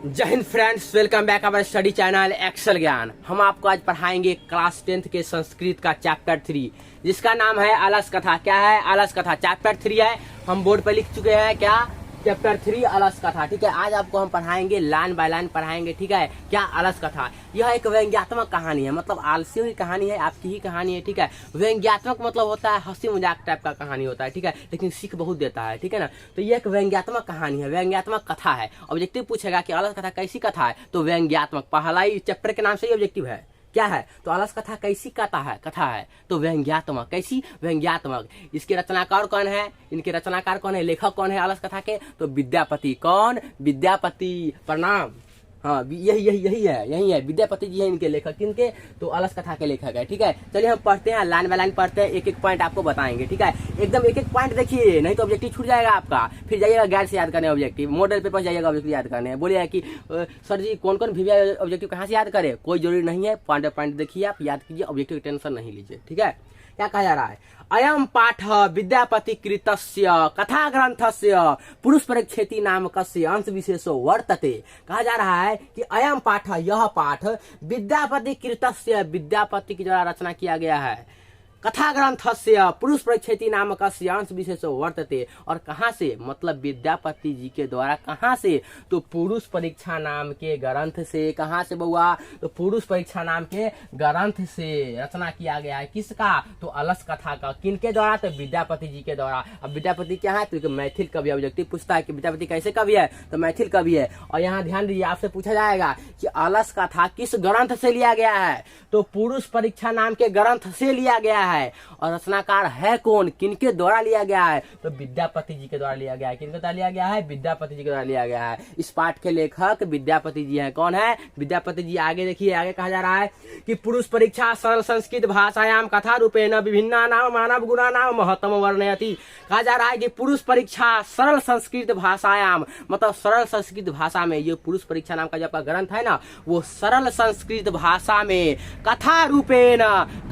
जय हिंद friends, welcome back our study channel Excel Gyan. हम आपको आज पढ़ाएंगे क्लास 10th के संस्कृत का चैप्टर 3 जिसका नाम है अलस कथा। क्या है? अलस कथा। चैप्टर 3 है, हम बोर्ड पर लिख चुके हैं। क्या? चैप्टर 3 अलस कथा। ठीक है, आज आपको हम पढ़ाएंगे, लाइन बाय लाइन पढ़ाएंगे। ठीक है, क्या? अलस कथा। यह एक व्यंग्यात्मक कहानी है, मतलब आलसियों की कहानी है, आपकी ही कहानी है। ठीक है, व्यंग्यात्मक मतलब होता है हंसी मजाक टाइप का कहानी होता है। ठीक है, लेकिन सीख बहुत देता है। ठीक है ना, तो ये एक व्यंग्यात्मक कहानी है, व्यंग्यात्मक कथा है। ऑब्जेक्टिव पूछेगा कि अलस कथा कैसी कथा है, तो व्यंग्यात्मक। पहला ही चैप्टर के नाम से ही ऑब्जेक्टिव है। क्या है? तो अलस कथा कैसी कथा है तो व्यंग्यात्मक। कैसी? व्यंग्यात्मक। इसके रचनाकार कौन है? इनके रचनाकार कौन है? लेखक कौन है अलस कथा के? तो विद्यापति। कौन? विद्यापति। प्रणाम। हाँ, यही है विद्यापति जी है इनके लेखक। किनके? तो अलस कथा के लेखक है। ठीक है, चलिए हम पढ़ते हैं, लाइन बाय लाइन पढ़ते हैं, एक एक पॉइंट आपको बताएंगे। ठीक है, एकदम एक एक पॉइंट देखिए, नहीं तो ऑब्जेक्टिव छूट जाएगा आपका। फिर जाइएगा गैर से याद करने ऑब्जेक्टिव, मॉडल पेपर जाइएगा ऑब्जेक्टिव याद करने। बोलिए कि सर जी कौन कौन भी ऑब्जेक्टिव कहाँ से याद करे? कोई जरूरी नहीं है, पॉइंट देखिए, आप याद कीजिए, ऑब्जेक्टिव की टेंशन नहीं लीजिए। ठीक है, क्या कहा जा रहा है? अयम पाठ विद्यापति कृतस्य कथा ग्रंथस्य पुरुष परिच्छेति नामकस्य अंश विशेषो वर्तते। कहा जा रहा है कि अयम पाठ, यह पाठ विद्यापति कृतस्य, विद्यापति की द्वारा रचना किया गया है। कथा ग्रंथस्य पुरुष परिच्छेति नामकस्य अंश विशेषो वर्तते। और कहाँ से? मतलब विद्यापति जी के द्वारा। कहाँ से? तो पुरुष परीक्षा नाम के ग्रंथ से। कहाँ से बउआ? तो पुरुष परीक्षा नाम के ग्रंथ से रचना किया गया है। किसका? तो अलस कथा का। किनके द्वारा? तो विद्यापति जी के द्वारा। अब विद्यापति क्या है? तो मैथिल कवि। ऑब्जेक्टिव पूछता है कि विद्यापति कैसे कवि है, तो मैथिल कवि है। और यहाँ ध्यान दीजिए, आपसे पूछा जाएगा कि अलस कथा किस ग्रंथ से लिया गया है, तो पुरुष परीक्षा नाम के ग्रंथ से लिया गया है। और रचनाकार है कौन? किनके द्वारा लिया गया है? तो विद्यापति जी के द्वारा लिया गया है। किनके द्वारा लिया गया है? विद्यापति जी के द्वारा लिया गया है। इस पाठ के लेखक विद्यापति जी हैं। कौन है? विद्यापति जी। आगे देखिए, आगे कहा जा रहा है कि पुरुष परीक्षा सरल संस्कृत भाषायाम कथा रूपेण विभिन्ना नाम मानव गुणा नाम महत्तम वर्णयति। कहा जा रहा है कि पुरुष परीक्षा सरल संस्कृत भाषायाम, मतलब सरल संस्कृत भाषा में, ये पुरुष परीक्षा नाम का जो आपका ग्रंथ है ना, वो सरल संस्कृत भाषा में कथा रूपेण,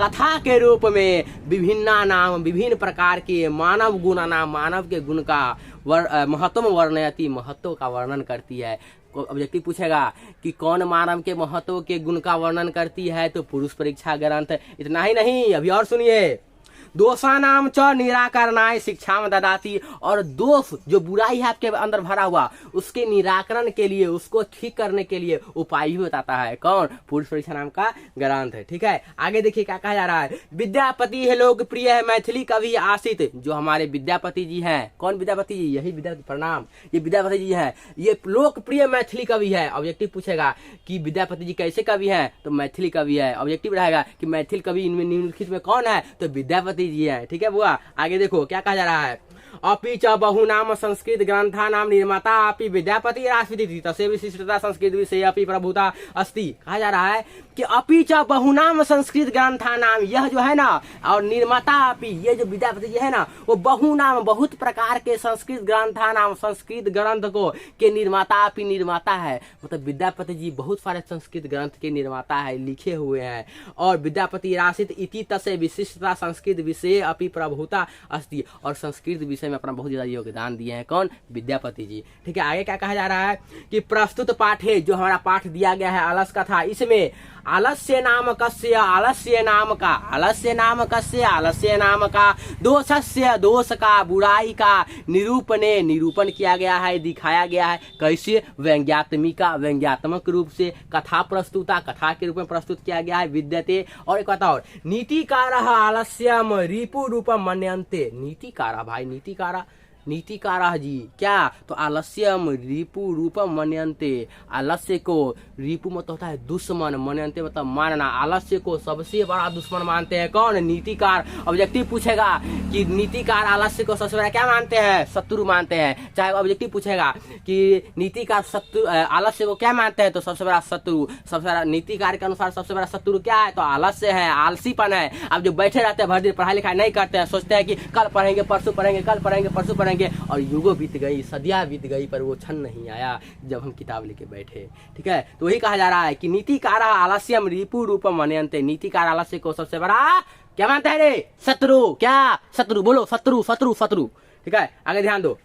कथा के रूप में, विभिन्ना नाम, विभिन्न प्रकार के, मानव गुण नाम, मानव के गुण का महत्व वर्णयति, महत्व का वर्णन करती है। ऑब्जेक्टिव पूछेगा कि कौन मानव के महत्व के गुण का वर्णन करती है, तो पुरुष परीक्षा ग्रंथ। इतना ही नहीं, अभी और सुनिए। दोषानाम च निराकरणाय शिक्षा में ददाती। और दोष, जो बुराई है आपके अंदर भरा हुआ, उसके निराकरण के लिए, उसको ठीक करने के लिए उपाय भी बताता है। कौन? पुरुष परीक्षा नाम का ग्रंथ है। ठीक है, आगे देखिए क्या कहा जा रहा है। विद्यापति है लोकप्रिय है मैथिली कवि आशित। जो हमारे विद्यापति जी हैं। कौन विद्यापति जी? यही विद्यापति। प्रणाम। ये विद्यापति जी है, ये लोकप्रिय मैथिली कवि है। ऑब्जेक्टिव पूछेगा कि विद्यापति जी कैसे कवि है, तो मैथिली कवि है। ऑब्जेक्टिव रहेगा कि मैथिल कवि इनमें निम्नलिखित में कौन है, तो विद्यापति जी है। ठीक है बुआ, आगे देखो क्या कहा जा रहा है। अपि च बहुनाम संस्कृत ग्रंथानाम निर्माता अपि विद्यापति राष्ट्रपति तस्य विशिष्टता संस्कृत विषय अपि प्रभुता अस्ति। कहा जा रहा है कि अपि च बहुनाम संस्कृत ग्रंथानाम, यह जो है ना, और निर्माता अपि, ये जो विद्यापति जी है ना, वो बहुनाम, बहुत प्रकार के संस्कृत ग्रंथानाम, संस्कृत ग्रंथ को के निर्माता अपि, निर्माता है। मतलब विद्यापति जी बहुत सारे संस्कृत ग्रंथ के निर्माता है, लिखे हुए हैं। और विद्यापति राशित इति तस्य विशिष्टता संस्कृत विषय अपि प्रभुता अस्ति। और संस्कृत विषय में अपना बहुत ज्यादा योगदान दिए हैं। कौन? विद्यापति जी। ठीक है, आगे क्या कहा जा रहा है कि प्रस्तुत पाठ है, जो हमारा पाठ दिया गया है अलस कथा, इसमें आलस्य नाम कस्य, आलस्य नाम का, आलस्य नाम कस्य, आलस्य नाम का, दोषस्य, दोष का, बुराई का, निरूपणे, निरूपण किया गया है, दिखाया गया है। कैसे? व्यंग्यात्मिका, व्यंग्यात्मक रूप से। कथा प्रस्तुता, कथा के रूप में प्रस्तुत किया गया है। विद्यते। और एक बात और, नीतिकारः आलस्यम रिपु रूपम मन्यन्ते। नीतिकारः, भाई नीतिकारः, नीतिकारः जी। क्या? तो आलस्यम रिपु रूपम मन्यन्ते। आलस्य को, रिपु मतलब होता है दुश्मन, मन्यन्ते मतलब मानना। आलस्य को सबसे बड़ा दुश्मन मानते हैं। कौन? नीतिकार। ऑब्जेक्टिव पूछेगा कि नीतिकार आलस्य को सबसे बड़ा क्या मानते हैं? शत्रु मानते हैं। चाहे ऑब्जेक्टिव पूछेगा कि नीतिकार शत्रु, आलस्य को क्या मानते हैं, तो सबसे बड़ा शत्रु। सबसे बड़ा नीतिकार के अनुसार सबसे बड़ा शत्रु क्या है, तो आलस्य है, आलसीपन है। अब जो बैठे रहते हैं भर दिन, पढ़ाई लिखाई नहीं करते हैं, सोचते हैं कि कल पढ़ेंगे, परसों पढ़ेंगे, कल पढ़ेंगे, परसों पढ़ेंगे, और युगों बीत गई, सदियां बीत गई, पर वो क्षण नहीं आया जब हम किताब लेके बैठे। ठीक है, तो वही कहा जा रहा है कि नीतिकार आलस्यम रिपु रूपम मन्यन्ते। नीतिकार आलस्य को सबसे बड़ा क्या मानता है रे? शत्रु। क्या? शत्रु। बोलो, शत्रु, शत्रु, शत्रु। ठीक है, आगे ध्यान दो।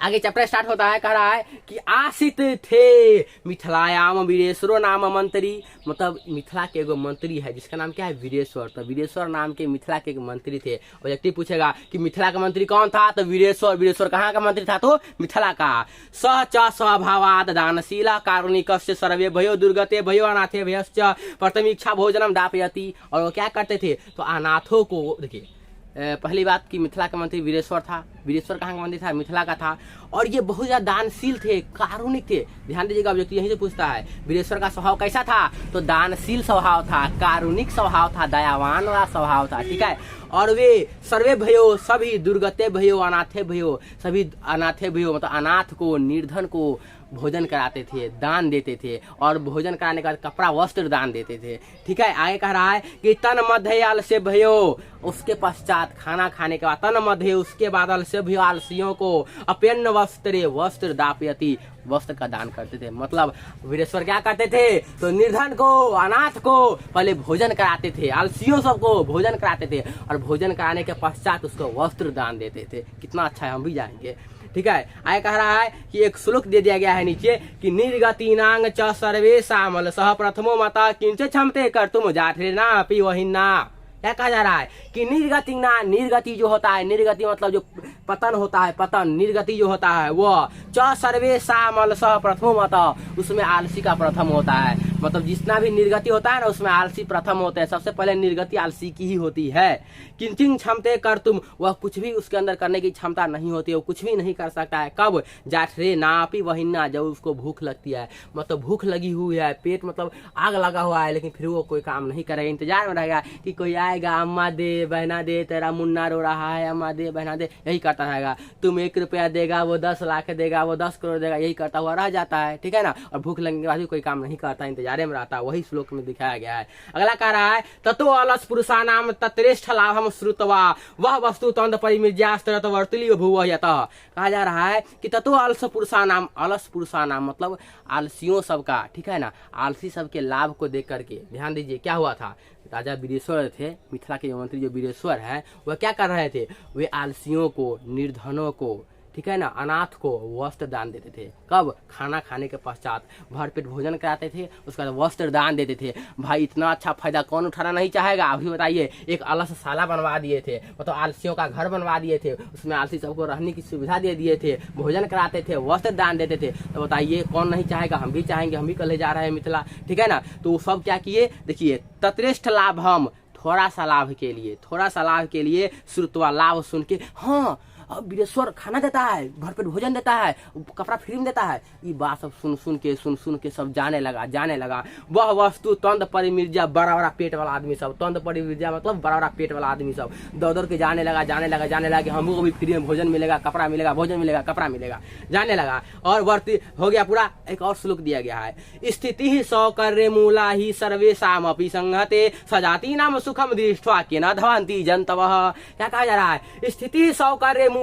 आगे चैप्टर स्टार्ट होता है, कह रहा है कि आसित थे मिथिलायाम वीरेश्वरो नाम मंत्री, मतलब मिथिला के एगो मंत्री है जिसका नाम क्या है, वीरेश्वर। तो वीरेश्वर नाम के मिथिला के एक मंत्री थे। ऑब्जेक्टिव पूछेगा कि मिथिला का मंत्री कौन था, तो वीरेश्वर। वीरेश्वर कहाँ का मंत्री था, तो मिथिला का। स च स्वभावाद दानशीला कारुणिकस्य सर्वे भयो दुर्गते भयो अनाथे भयश्च प्रथमीक्षा भोजनम दापयति। और वो क्या करते थे, तो अनाथों को, देखिए पहली बात कि मिथिला का मंत्री वीरेश्वर था। वीरेश्वर कहाँ का मंत्री था, मिथिला का था। और ये बहुत ज्यादा दानशील थे, कारुणिक थे। ध्यान दीजिएगा, ऑब्जेक्टिव यहीं से पूछता है वीरेश्वर का स्वभाव कैसा था, तो दानशील स्वभाव था, कारुणिक स्वभाव था, दयावान वाला स्वभाव था, ठीक है। और वे सर्वे भयो, सभी दुर्गते भयो अनाथे भयो, सभी अनाथे भयो मतलब अनाथ को, निर्धन को भोजन कराते थे, दान देते थे। और भोजन कराने का कपड़ा वस्त्र दान देते थे, ठीक है। आगे कह रहा है कि तन मध्य आलस्य भयो, उसके पश्चात खाना खाने के बाद तन मध्य, उसके बाद आलस्य भयो, आलसियों को अप्यन्न वस्त्रे, वस्त्र दापयति, वस्त्र का दान करते थे। मतलब वीरेश्वर क्या करते थे, तो निर्धन को, अनाथ को पहले भोजन कराते थे, आलसियों सबको भोजन कराते थे, और भोजन कराने के पश्चात उसको वस्त्र दान देते थे। कितना अच्छा है, हम भी जाएंगे, ठीक है। आगे कह रहा है कि एक श्लोक दे दिया गया है नीचे कि निर्गतिनांग च सर्वे सामल सह प्रथमो मता किंच क्षमते कर तुम जाठे ना अपि वहिन्ना। क्या कहा जा रहा है कि निर्गति ना, निर्गति जो होता है, निर्गति मतलब जो पतन होता है, पतन, निर्गति जो होता है वो च सर्वे सामल सह प्रथमो मता, उसमें आलसी का प्रथम होता है। मतलब जितना भी निर्गति होता है ना उसमें आलसी प्रथम होते हैं। सबसे पहले निर्गति आलसी की ही होती है। किंचिन क्षमते कर तुम, वह कुछ भी उसके अंदर करने की क्षमता नहीं होती है, वो कुछ भी नहीं कर सकता है। कब, जाठरे नापी वहिन्ना, जब उसको भूख लगती है, मतलब भूख लगी हुई है, पेट मतलब आग लगा हुआ है, लेकिन फिर वो कोई काम नहीं करेगा, इंतजार में रहेगा कि कोई आएगा, अम्मा दे बहना दे, तेरा मुन्ना रो रहा है, अम्मा दे बहना दे, यही करता रहेगा। तुम 1 रुपया देगा, वो 10 लाख देगा, वो 10 करोड़ देगा, यही करता हुआ रह जाता है, ठीक है ना। और भूख लगने के बाद भी कोई काम नहीं करता, इंतजार में रहता है। वही श्लोक में दिखाया गया है। अगला कह रहा है ततो अलस पुरुषानाम तत्रेष्ठ लाभम श्रुतवा वह वस्तु तंद परिमिर्यास्त्रत वर्तुली भुव यतः। कहा जा रहा है कि ततो अलस पुरुषानाम, अलस पुरुषानाम मतलब आलसियों सबका, ठीक है ना, आलसी सबके लाभ को देख करके। ध्यान दीजिए क्या हुआ था, राजा वीरेश्वर थे, मिथिला के मंत्री जो वीरेश्वर है, वह क्या कर रहे थे, वे आलसियों को, निर्धनों को, ठीक है ना, अनाथ को वस्त्र दान देते थे। कब, खाना खाने के पश्चात भरपेट भोजन कराते थे, उसके बाद वस्त्र दान देते थे। भाई इतना अच्छा फायदा कौन उठाना नहीं चाहेगा। अभी बताइए, एक अलग शाला बनवा दिए थे, मतलब आलसियों का घर बनवा दिए थे, उसमें आलसी सबको रहने की सुविधा दे दिए थे, भोजन कराते थे, वस्त्र दान देते थे। तो बताइए कौन नहीं चाहेगा, हम भी चाहेंगे, हम भी कल जा रहे हैं मिथिला, ठीक है ना। तो सब क्या किए, देखिए तत्रेष्ठ लाभ, हम थोड़ा सा लाभ के लिए, थोड़ा सा लाभ के लिए श्रुतवा, लाभ सुन के, हाँ वीरेश्वर खाना देता है, भरपेट भोजन देता है, कपड़ा फ्री में देता है, ये बात सब सुन के सब जाने लगा। वह वस्तु तंद परिमिर्जा, बड़ा बड़ा पेट वाला आदमी सब, तंद परिमिर्जा मतलब बड़ा बड़ा पेट वाला आदमी सब दौड़ के जाने लगा कि हमको भी फ्री में भोजन मिलेगा, कपड़ा मिलेगा, भोजन मिलेगा, कपड़ा मिलेगा, जाने लगा। और वर्ती हो गया पूरा। एक और श्लोक दिया गया है, स्थिति ही सौकर्य मूला ही सर्वेषाम अपि संहते सजाति नाम सुखम दृष्ट्वा केन धवन्ति जन्तवः। क्या कहा जा रहा है, स्थिति सौकर्य मूला,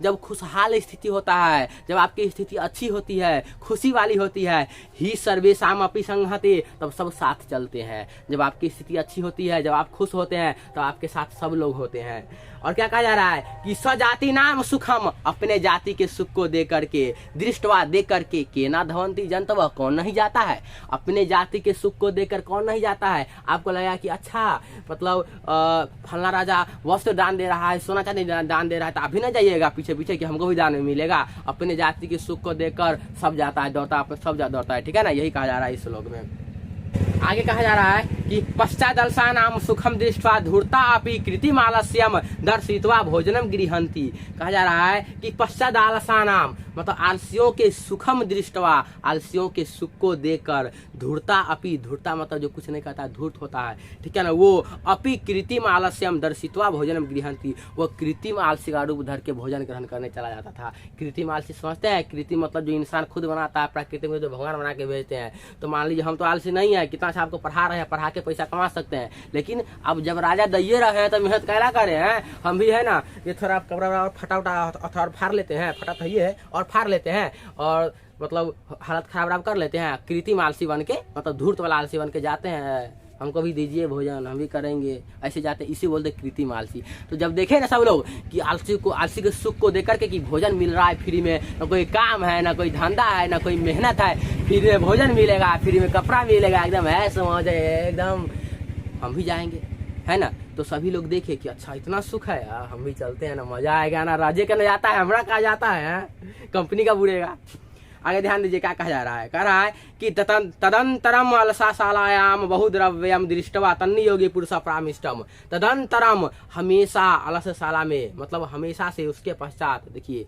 जब खुशहाल स्थिति होता है, जब आपकी स्थिति अच्छी होती है, खुशी वाली होती है, ही सर्वेषाम अपि संहते, तब सब साथ चलते हैं। जब आपकी स्थिति अच्छी होती है, जब आप खुश होते हैं, तो आपके साथ सब लोग होते हैं। और क्या कहा जा रहा है कि स्वजाति नाम सुखम, अपने जाति के सुख को देख करके, दृष्टवा देख करके, केना धवंती जंतव, कौन नहीं जाता है, अपने जाति के सुख को देखकर कौन नहीं जाता है। आपको लगा कि अच्छा मतलब फलना राजा वस्त्र दान दे रहा है, सोना चांदी दान दे रहा है, तो आप भी नहीं जाइएगा पीछे पीछे कि हमको भी दान मिलेगा। अपने जाति के सुख को देखकर सब जाता है, दौड़ता है, सब दौड़ता है, ठीक है ना। यही कहा जा रहा है इस श्लोक में। आगे कहा जा रहा है कि पश्चादलसा नाम सुखम दृष्ट्वा धूर्ता अपि कृतिमालस्यम दर्शित्वा भोजनम गृहंती। कहा जा रहा है कि पश्चादलसा नाम मतलब आलसियों के सुखम दृष्टवा, आलसियों के सुख को देखकर, धूर्ता अपि, धूर्ता मतलब जो कुछ नहीं कहता, धूर्त होता है, ठीक है ना, वो अपि कृत्रिम आलस्यम दर्शित्वा भोजनम गृहंती, वो कृत्रिम आलसी का रूप धर के भोजन ग्रहण करने चला जाता था। कृत्रिम आलसी समझते हैं, कृत्रिम मतलब जो इंसान खुद बनाता है, प्राकृतिक में जो भगवान बना के भेजते हैं। तो मान लीजिए हम तो आलसी नहीं है, कितना अच्छा आपको पढ़ा रहे हैं, पढ़ा के पैसा कमा सकते हैं, लेकिन अब जब राजा दैये रहे हैं तो मेहनत कैला करे हैं। हम भी है ना, ये थोड़ा कपड़ा फटा उठा और फाड़ लेते हैं, फटा तो ये है, और फाड़ लेते हैं और मतलब हालत खराब कर लेते हैं, कृत्रिम आलसी बन के, मतलब धूर्त वाला आलसी बन के जाते हैं हमको भी दीजिए भोजन, हम भी करेंगे, ऐसे जाते, इसी बोलते कृत्रिम आलसी। तो जब देखे ना सब लोग कि आलसी के सुख को देख करके कि भोजन मिल रहा है फ्री में, ना कोई काम है, ना कोई धंधा है, ना कोई मेहनत है, फ्री में भोजन मिलेगा, फ्री में कपड़ा मिलेगा, एकदम ऐश मौज है एकदम, हम भी जाएंगे, है ना। तो सभी लोग देखे कि अच्छा इतना सुख है यार, हम भी चलते हैं ना, मजा आएगा ना, राजे का न जाता है, हमारा कहा जाता है, कंपनी का बुड़ेगा। आगे ध्यान दीजिए क्या कहा जा रहा है, कह रहा है कि तदंतरम अलसाशालायाम बहुद्रव्यम दृष्टवा तन्नि योगी पुरुष प्रामिष्टम। तदंतरम हमेशा अलसशाला में, मतलब हमेशा से, उसके पश्चात देखिए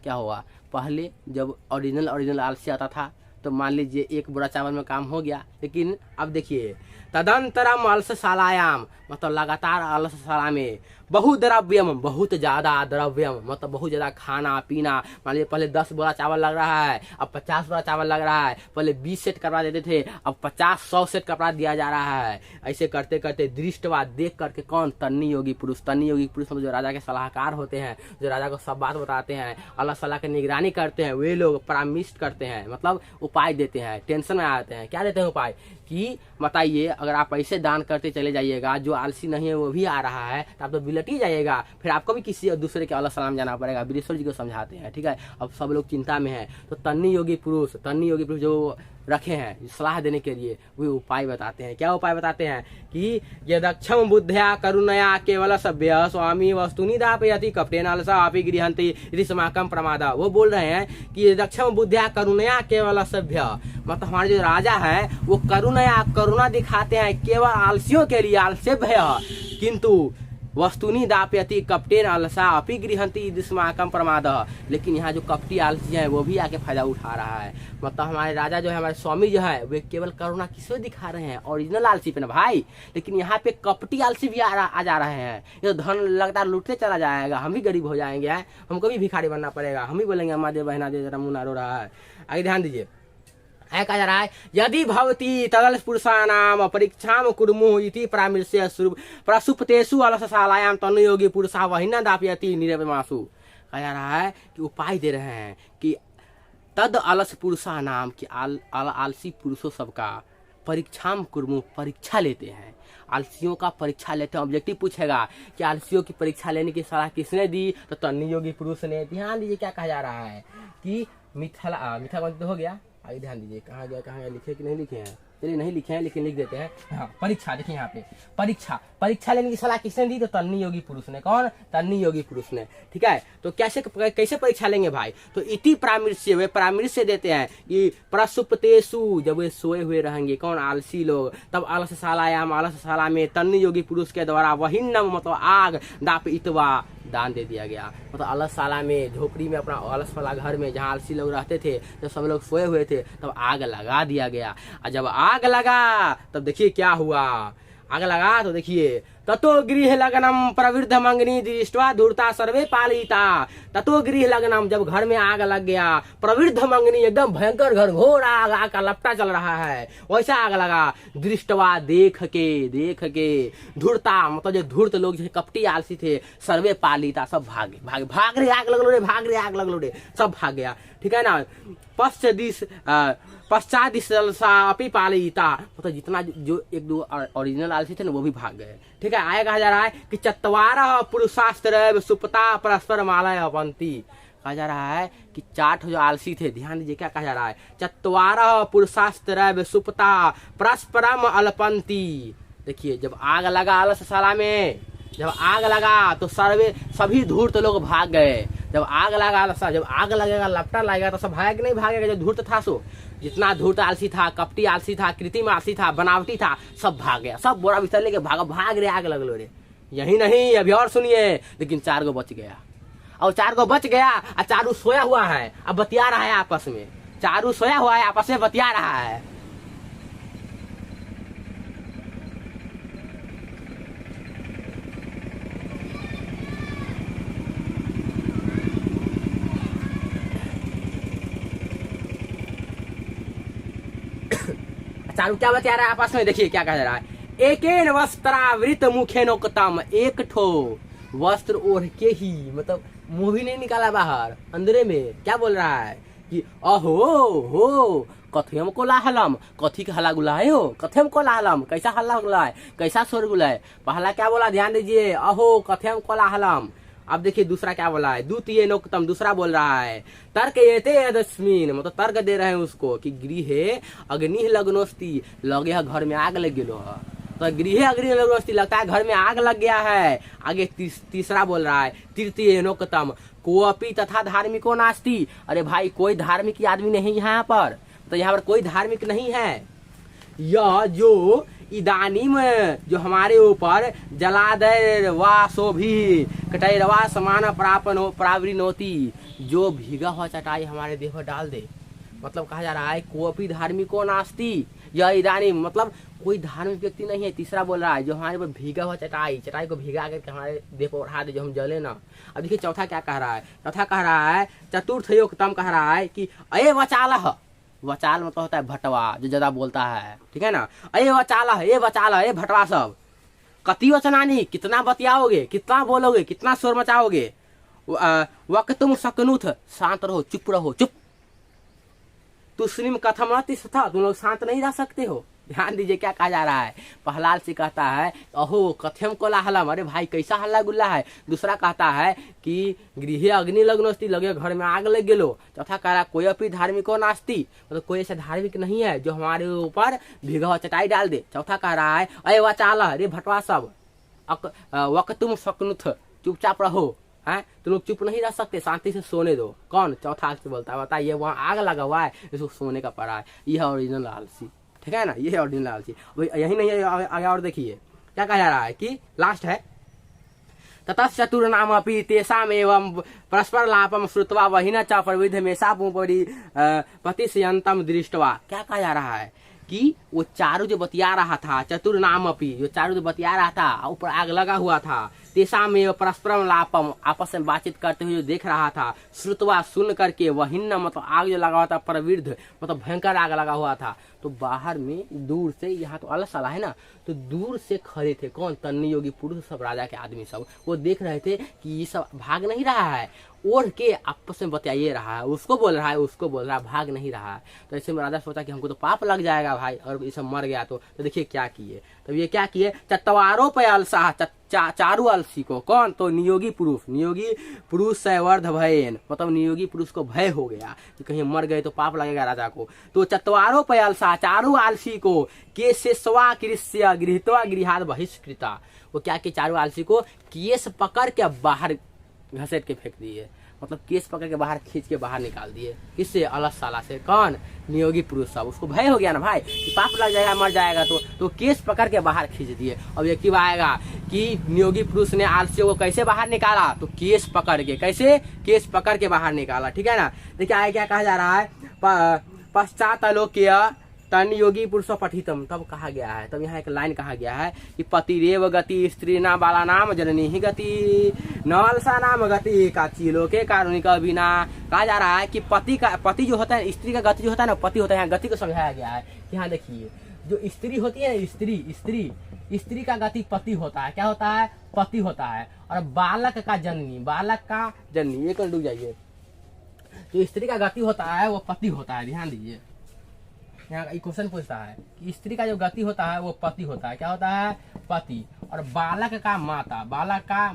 क्या हुआ। पहले जब ओरिजिनल आलसी आता था तो मान लीजिए एक बोरा चावल में काम हो गया, लेकिन अब देखिए तदंतरम अलसशालायाम, मतलब लगातार अलसशाला में, बहुद्रव्यम, बहुत ज्यादा द्रव्यम, मतलब बहुत ज्यादा खाना पीना। मान लीजिए पहले 10 बोरा चावल लग रहा है, अब 50 बोरा चावल लग रहा है, पहले 20 सेट कपड़ा देते थे, अब 50-100 सेट कपड़ा दिया जा रहा है। ऐसे करते करते दृष्टवाद देख करके, कौन, तन्नि योगी पुरुष। तन्नि योगी पुरुष जो राजा के सलाहकार होते हैं, जो राजा को सब बात बताते हैं, अल्लाह सलाह की निगरानी करते हैं, वे लोग परामर्श करते हैं, मतलब उपाय देते हैं। टेंशन में आते हैं, क्या देते हैं उपाय कि बताइए अगर आप ऐसे दान करते चले जाइएगा, जो आलसी नहीं है वो भी आ रहा है, तो आप तो बिलट ही जाइएगा, फिर आपको भी किसी दूसरे के अल्लाह सलाम जाना पड़ेगा। बृहस्पति जी को समझाते हैं, ठीक है। अब सब लोग चिंता में हैं, तो तन्नि योगी पुरुष जो रखे हैं सलाह देने के लिए, वे उपाय बताते हैं। क्या उपाय बताते हैं कि यदक्षम बुद्ध्या करुणया केवल सभ्य स्वामी वस्तुनि दापयति कपटेन अलसा अपि गृहन्ति इति समाकम प्रमादा। वो बोल रहे हैं कि यदक्षम बुद्ध्या करुणया केवल सभ्य, मतलब हमारे जो राजा है वो करुणा दिखाते हैं केवल आलसियों के लिए, आलसेभ्य, किंतु वस्तुनि दापयति कपटेन अलसा अपि गृहन्ति दिस्माकम प्रमाद। लेकिन यहाँ जो कपटी आलसी है वो भी आके फायदा उठा रहा है। मतलब हमारे राजा जो है, हमारे स्वामी जो है, वे केवल करुणा किसको दिखा रहे हैं, ओरिजिनल आलसी पे ना भाई, लेकिन यहाँ पे कपटी आलसी भी आ जा रहे हैं। ये धन लगातार लूटते चला जाएगा, हम भी गरीब हो जाएंगे, हमको भी भिखारी बनना पड़ेगा, हम भी बोलेंगे अम्मा दे बहना दे, जरा मुंह रो रहा है। आगे ध्यान दीजिए, कहा जा रहा है यदि भवती तदल पुरुषानाम परीक्षाम कुर्मुः इति परामर्श्य प्रसुप्तेषु अलसशालायां तन्नि योगी पुरुषः वहिना दापयति निरपमासु। कहा जा रहा है कि उपाय दे रहे हैं कि तद अलस पुरुषानाम, कि आलसी पुरुषों सबका परीक्षाम कुर्मुः, परीक्षा लेते हैं, आलसियों का परीक्षा लेते हैं। ऑब्जेक्टिव पूछेगा कि आलसियों की परीक्षा लेने की सलाह किसने दी, तो तन्नि योगी पुरुष ने। ध्यान दीजिए क्या कहा जा रहा है कि मिथिला तो हो गया। आगे ध्यान दीजिए, कहाँ गया लिखे कि नहीं लिखे हैं, चलिए नहीं लिखे हैं लेकिन लिख देते हैं। हाँ, परीक्षा देखिए यहाँ पे, परीक्षा लेने की सलाह किसने दी, तो तन्नि योगी पुरुष ने। कौन, तन्नि योगी पुरुष ने, ठीक है। तो कैसे परीक्षा लेंगे भाई, तो इति परामर्श्य, वे परामर्श देते हैं कि प्रसुप्तेषु, जब वे सोए हुए रहेंगे, कौन, आलसी लोग, तब अलसशाला में तन्नि योगी पुरुष के द्वारा वहिन्नम, मतलब आग, दापयित्वा, दान दे दिया गया। मतलब अलसशाला में, झोपड़ी में, अपना अलस वाला घर में जहाँ आलसी लोग रहते थे, जब सब लोग सोए हुए थे, तब आग लगा दिया गया। और जब आग लगा तब देखिए क्या हुआ, आग लगा तो देखिए ततो गृह लग्नम प्रवृद्ध मंगनी दृष्ट्वा धूर्ता सर्वे पालिता। ततो गृह लग्नम, जब घर में आग लग गया, प्रवृद्ध मंगनी, एकदम भयंकर घर घोर आग का लपटा चल रहा है, वैसा आग लगा। दृष्टवा, देख के धूर्ता, मतलब जो धूर्त लोग, जैसे कपटी आलसी थे, सर्वे पालिता, सब भाग रे, आग लगलो रे, सब भाग गया, ठीक है ना। पश्चात अपनी पालिता, मतलब जितना जो एक दो ओरिजिनल आलसी थे ना वो भी भाग गए, ठीक है। आगे कहा जा रहा है कि चत्वारः पुरुषास्त्र सुप्ता परस्पर मालय अपंती। कहा जा रहा है कि 4 जो आलसी थे, ध्यान दीजिए क्या कहा जा रहा है, चत्वारः पुरुषास्त्र सुप्ता परस्परम अलपंती। देखिए जब आग लगा अलसशाला में, जब आग लगा तो सभी धूर्त लोग भाग गए। जब आग लगेगा, लपटा लगेगा तो सब भाग नहीं भागेगा, जो धूर्त था सो, जितना धूर्त आलसी था, कपटी आलसी था, कृत्रिम आलसी था, बनावटी था, सब भाग गया, सब बोरा बिस्तर लेके भाग रे, आग लगलो रे। यही नहीं, अभी और सुनिए, लेकिन 4 गो बच गया, और 4 गो बच गया, और 4 सोया हुआ है, अब बतिया रहा है आपस में, 4 सोया हुआ है, आपस में बतिया रहा है। चारू क्या बता रहा है आपस में, देखिए क्या कह रहा है, एकेन वस्त्रावृत मुखेनोक्तम, एक ठो वस्त्र ओढ़ के ही, मतलब मुंह भी नहीं निकाला बाहर, अंदरे में क्या बोल रहा है कि अहो हो कथम कोलाहलम, कथी के हल्ला गुला है हो, कथम कोलाहलम, कैसा हल्ला गुला है, कैसा शोर गुला है। पहला क्या बोला ध्यान दीजिए, अहो कथम कोलाहलम। अब देखिए दूसरा क्या बोला है, द्वितीय नोक्तम, दूसरा बोल रहा है तर्क एते यदस्मिन, मतलब तर्क दे रहे हैं उसको कि गृहे अग्नि लग्नोस्ति, लगे है घर में आग लग गेलो है, तो गृह अग्नि लग्नोस्ति लगता है घर में आग लग गया है। आगे तीसरा बोल रहा है तृतीय नोक्तम कोअपि तथा धार्मिको नास्ति, अरे भाई कोई धार्मिक आदमी नहीं यहाँ पर, तो यहाँ पर कोई धार्मिक नहीं है। यह जो इदानीम जो हमारे ऊपर जलादय वासो भी कटैरवा समान प्रावृणोति, जो भीगा हुआ चटाई हमारे देह पर डाल दे, मतलब कहा जा रहा है कोअपि धार्मिको नास्ति, यह इदानीम मतलब कोई धार्मिक व्यक्ति नहीं है। तीसरा बोल रहा है जो हमारे पर भीगा हुआ चटाई को भीगा करके हमारे देह पर उठा दे, जो हम जले ना। अब देखिए चौथा क्या कह रहा है, चौथा कह रहा है चतुर्थयोक्तम कह रहा है कि अये वचालह, वचाल मतलब होता है भटवा जो ज्यादा बोलता है, ठीक है ना। अये वचालह, ये वचालह, ये भटवा सब, कति वचना नहीं, कितना बतियाओगे, कितना बोलोगे, कितना शोर मचाओगे। वक्तुम सकनुथ, शांत रहो, चुप रहो, चुप। तुस्लिम कथम था, तुम लोग शांत नहीं रह सकते हो। ध्यान दीजिए क्या कहा जा रहा है, पहला से कहता है अहो कथम कोलाहलम, अरे भाई कैसा हल्ला गुल्ला है। दूसरा कहता है कि गृह अग्नि लग्नोस्ति, लगे घर में आग लग गेलो। चौथा कह रहा है कोई अपनी धार्मिको नास्ति, मतलब कोई ऐसा धार्मिक नहीं है जो हमारे ऊपर भीगा हुआ चटाई डाल दे। चौथा कह रहा है अये वचालह, अरे भटवा सब, वक्तुम सकनुथ, चुपचाप रहो, हैं तुम लोग चुप नहीं रह सकते, शांति से सोने दो। कौन चौथा से बोलता है, बताइए वहाँ आग लगा हुआ है, इसको सोने का पड़ा है, यह है ओरिजिनल आलसी, ठीक है ना, ये है ओरिजिनल आलसी। यही नहीं है, आगे और देखिए क्या कहा जा रहा है कि लास्ट है ततश्चतुर नाम अपि तेषाम एवं परस्पर लापम श्रुत्वा वहिन च प्रविध मेषापुपरि पतिशयन्तम दृष्ट्वा। क्या कहा जा रहा है कि वो चारों जो बतिया रहा था, चतुर नाम अपि, जो चारों जो बतिया रहा था, ऊपर आग लगा हुआ था, तेषाम में परस्परम लापम, आपस में बातचीत करते हुए जो देख रहा था, श्रुतवा सुन करके, वहिन्न मतलब आग जो लगा हुआ था, प्रवृद्ध मतलब भयंकर आग लगा हुआ था, तो बाहर में दूर से, यहाँ तो अलग साला है ना, तो दूर से खड़े थे कौन, तन्नी योगी पुरुष सब, राजा के आदमी सब, वो देख रहे थे कि ये सब भाग नहीं रहा है, ओढ़ के आपस में बतियाए रहा है, उसको बोल रहा है, उसको बोल रहा है, भाग नहीं रहा है। तो ऐसे में राजा सोचा कि हमको तो पाप लग जाएगा भाई, और ये सब मर गया तो देखिए क्या किए, तो ये क्या किए, चतवारों पे अलसा, चारू अलसी को, कौन, तो नियोगी पुरुष सैवर्ध भयन, मतलब नियोगी पुरुष को भय हो गया कि कहीं मर गए तो पाप लगेगा राजा को। तो चतवारों पे अलसा, चारू आलसी को केशवा कृष्य गृहत्वा गृहाद बहिष्कृता, वो क्या कि चारू आलसी को केस पकड़ के बाहर घसीट के फेंक दिए, मतलब केस पकड़ के बाहर खींच के बाहर निकाल दिए, किससे, अलग साला से, कौन, नियोगी पुरुष सब। उसको भय हो गया ना भाई कि पाप लग जाएगा, मर जाएगा, तो केस पकड़ के बाहर खींच दिए। अब ये क्यों आएगा कि नियोगी पुरुष ने आलसियों को कैसे बाहर निकाला, तो केस पकड़ के, कैसे, केस पकड़ के बाहर निकाला, ठीक है ना। देखिए आगे क्या कहा जा रहा है, पश्चात आलोक्य तन योगी पुरुष पठितम, तब कहा गया है, तब यहाँ एक लाइन कहा गया है कि पतिरेव गति स्त्री ना बाला नाम जननी ही गति नलसा नाम गति काचिलो के कारुणिक बिना। कहा जा रहा है कि पति जो होता है, स्त्री का गति जो होता है ना, पति होता है, गति को समझाया गया है। यहाँ देखिए जो स्त्री होती है ना, स्त्री का गति पति होता है, क्या होता है, पति होता है, और बालक का जननी, एक डूब जाइए, जो स्त्री का गति होता है वो पति होता है। ध्यान दीजिए, यहाँ क्वेश्चन पूछता है कि स्त्री का जो गति होता है वो पति होता है, क्या होता है, पति, और बालक का माता,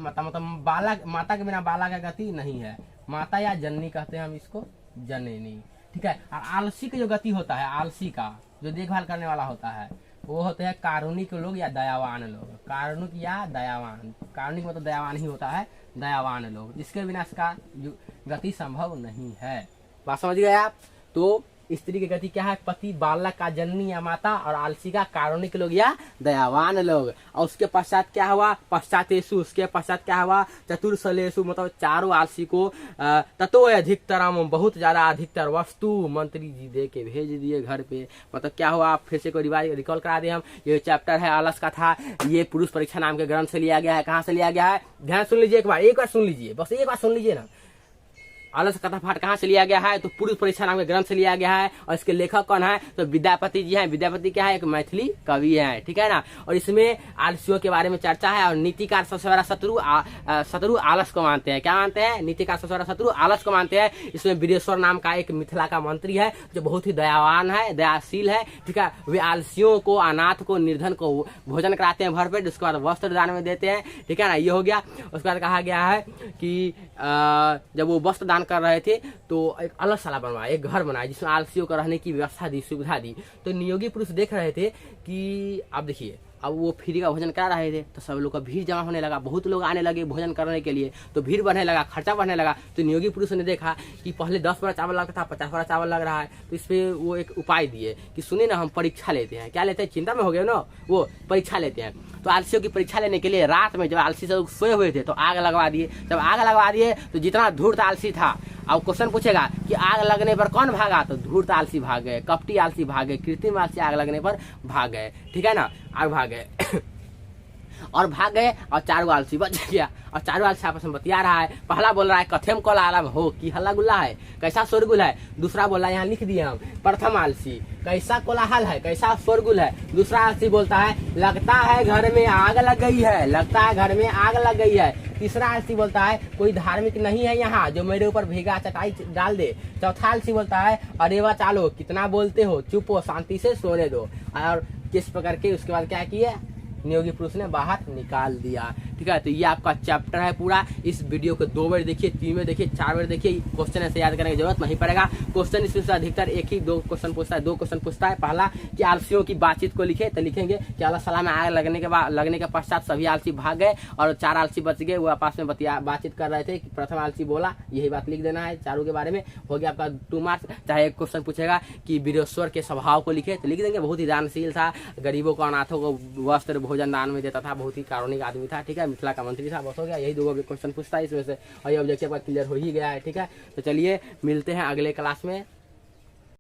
मतलब बालक, माता के बिना बालक का गति नहीं है, माता या जननी कहते हैं हम इसको, जननी, ठीक है। और आलसी की जो गति होता है, आलसी का जो देखभाल करने वाला होता है, वो होते हैं कारुणिक लोग या दयावान लोग, कारुणिक या दयावान, कारुणिक मतलब दयावान ही होता है, दयावान लोग, जिसके बिना इसका गति संभव नहीं है। बात समझ गए आप। तो स्त्री की गति क्या है, पति, बालक का जननी या माता, और आलसी का कारुणिक लोग या दयावान लोग। और उसके पश्चात क्या हुआ, पश्चातेशु, उसके पश्चात क्या हुआ, चतुर्सलेशु, मतलब चारों आलसी को ततो अधिकतरम, बहुत ज्यादा अधिकतर वस्तु मंत्री जी दे के भेज दिए घर पे। मतलब क्या हुआ, आप फिर से कोई रिकॉल करा दे हम, ये चैप्टर है आलस का था, ये पुरुष परीक्षा नाम के ग्रंथ से लिया गया है। कहाँ से लिया गया है, ध्यान सुन लीजिए, एक बार सुन लीजिए, बस एक बार सुन लीजिए ना। आलस कथा पाठ कहाँ से लिया गया है, तो पूर्व परीक्षा नाम के ग्रंथ से लिया गया है। और इसके लेखक कौन है, तो विद्यापति जी हैं। विद्यापति क्या है, एक मैथिली कवि है, ठीक है ना। और इसमें आलसियों के बारे में चर्चा है। और नीतिकार सबसे बड़ा शत्रु आलस को मानते हैं। क्या मानते हैं, नीतिकार सबसे बड़ा शत्रु आलस को मानते हैं। इसमें वीरेश्वर नाम का एक मिथिला का मंत्री है जो बहुत ही दयावान है, दयाशील है, ठीक है। वे आलसियों को, अनाथ को, निर्धन को भोजन कराते हैं भरपेट, उसके बाद वस्त्र दान में देते हैं, ठीक है ना। ये हो गया। उसके बाद कहा गया है कि जब वो वस्त्र दान कर रहे थे तो एक अलग साला बनवाया, एक घर बनाया जिसमें आलसियों को रहने की व्यवस्था दी, सुविधा दी। तो नियोगी पुरुष देख रहे थे कि अब देखिए, अब वो फ्री का भोजन करा रहे थे तो सब लोग का भीड़ जमा होने लगा, बहुत लोग आने लगे भोजन करने के लिए, तो भीड़ बढ़ने लगा, खर्चा बढ़ने लगा। तो नियोगी पुरुष ने देखा कि पहले 10 बड़ा चावल लगता था, 50 बड़ा चावल लग रहा है। तो इस पे वो एक उपाय दिए कि सुनिए ना, हम परीक्षा लेते हैं। क्या लेते हैं, चिंता में हो गए ना, वो परीक्षा लेते हैं। तो आलसियों की परीक्षा लेने के लिए रात में जब आलसी सब सोए हुए थे तो आग लगवा दिए। जब आग लगवा दिए तो जितना धूर्त आलसी था, अब क्वेश्चन पूछेगा कि आग लगने पर कौन भागा, तो धूर्त आलसी भाग गए, कपटी आलसी भाग गए, कृत्रिम आलसी आग लगने पर भाग गए, ठीक है ना, आग भाग गए और भाग गए। और 4 आलसी बच गया। और 4 आलसी आपस में बतिया रहा है। पहला बोल रहा है कथेम कल आलम हो, कि हल्ला गुल्ला है, कैसा शोरगुल है। दूसरा बोल रहा है, यहाँ लिख दिए हम, प्रथम आलसी, कैसा कोलाहल है, कैसा शोरगुल है। दूसरा आलसी बोलता है, लगता है घर में आग लग गई है, लगता है घर में आग लग गई है। तीसरा आलसी बोलता है, कोई धार्मिक नहीं है यहाँ जो मेरे ऊपर भीगा चटाई डाल दे। चौथा आलसी बोलता है, अरे वाह चालो, कितना बोलते हो, चुप हो, शांति से सोने दो। और किस प्रकार के उसके बाद क्या किया, नियोगी पुरुष ने बाहर निकाल दिया, ठीक है। तो ये आपका चैप्टर है पूरा। इस वीडियो को 2 बार देखिए, 3 बार देखिए, 4 बार देखिए। क्वेश्चन ऐसे याद करने की जरूरत नहीं पड़ेगा। क्वेश्चन इसमें से अधिकतर एक ही 2 क्वेश्चन पूछता है, 2 क्वेश्चन पूछता है। पहला कि आलसियों की बातचीत को लिखे, तो लिखेंगे कि अल्लाह सलाह में आग लगने के पश्चात सभी आलसी भाग गए और 4 आलसी बच गए। वो आपस में बातचीत कर रहे थे कि प्रथम आलसी बोला, यही बात लिख देना है चारों के बारे में। हो गया आपका 2 मार्क्स। चाहे एक क्वेश्चन पूछेगा कि वीरेश्वर के स्वभाव को लिखे, तो लिख देंगे, बहुत ही दानशील था, गरीबों को, अनाथों को वस्त्र भोजन दान में देता था, बहुत ही कारुणिक आदमी था, ठीक है, मिथिला का मंत्री था। बस हो गया, यही 2 क्वेश्चन पूछता है इसमें से। और ये ऑब्जेक्टिव क्लियर हो ही गया है, ठीक है। तो चलिए मिलते हैं अगले क्लास में।